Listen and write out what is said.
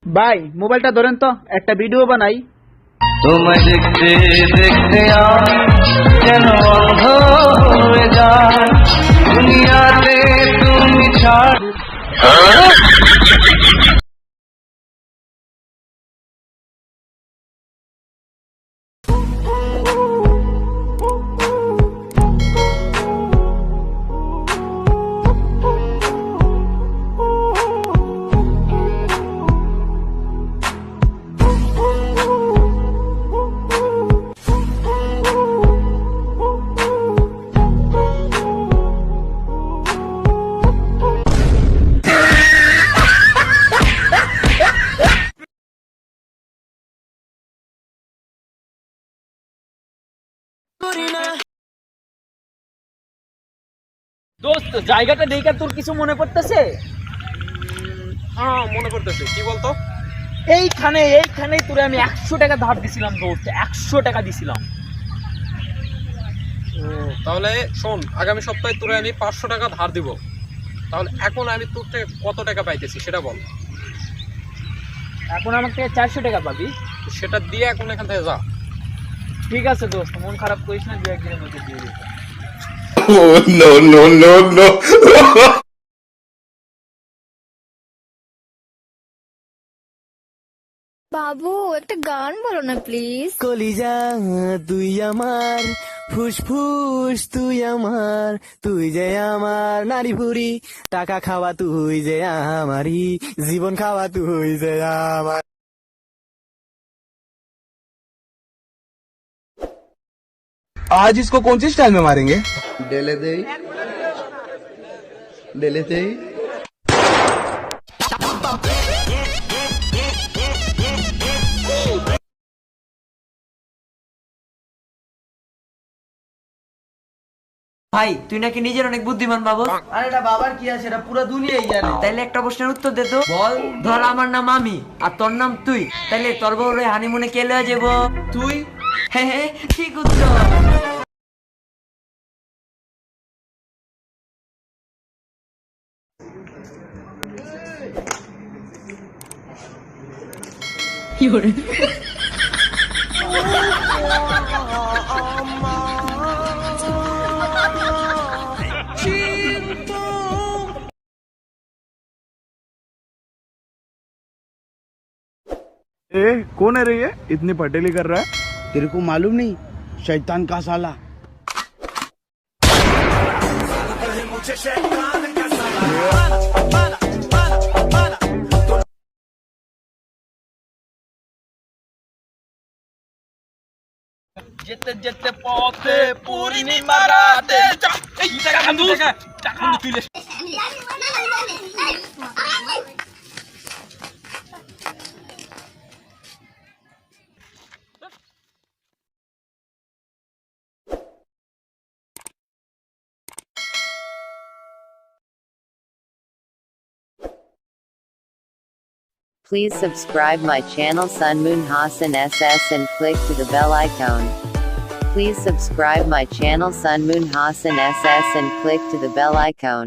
ভাই মোবাইলটা ধরেন তো, একটা ভিডিও বানাই। তোমায় দেখতে দেখতে আমি যেন অন্ধ হয়ে যাই, দুনিয়াতে তুমি ছাড়। দোস্ত, জায়গাটা দেখে তোর কিছু মনে পড়তেছে? হ্যাঁ, মনে পড়তেছে। কি বলতো? এইখানেই তোরে আমি 100 টাকা ধার দিছিলাম দোস্ত, 100 টাকা দিছিলাম। তাহলে শোন, আগামী সপ্তাহে তোরে আমি 500 টাকা ধার দিব। তাহলে এখন আমি তোর থেকে কত টাকা পাইতেছি সেটা বল। এখন আমাকে 400 টাকা পাবি। সেটা দিয়ে এখন এখান থেকে যা। ঠিক আছে দোস্ত, মন খারাপ করিস না, 2-1 দিনের মধ্যে দিয়ে দিবো। Oh, no, no, no, no. বাবু, একটা গান বলো না প্লিজ। কলিজা তুই আমার, ফুসফুস তুই আমার, তুই যে আমার নারী ভুরি, টাকা খাওয়া তুই যে আমারই, জীবন খাওয়া তুই যে আমার। आज इसको कौन सी स्टाइल में मारेंगे? डेले दे डेले दे ভাই, তুই নাকি নিজের অনেক বুদ্ধিমান বাবু। আরে এটা বাবার কি আছে, এটা পুরো দুনিয়াই জানে। তাইলে একটা প্রশ্নের উত্তর দে তো। বল। ধর আমার নাম আমি আর তোর নাম তুই, তাইলে তোর বউর হানিমুনে কে লয়ে যাবো? তুই? হ্যাঁ হ্যাঁ, ঠিক উত্তর। ए, कौन है रे ये इतनी पटेली कर रहा है? तेरे को मालूम नहीं, शैतान का साला। যেতে যেতে পথে পূর্ণিমা রাতে Please subscribe my channel Sun Moon Hassan SS and click to the bell icon. Please subscribe my channel Sun Moon Hassan SS and click to the bell icon.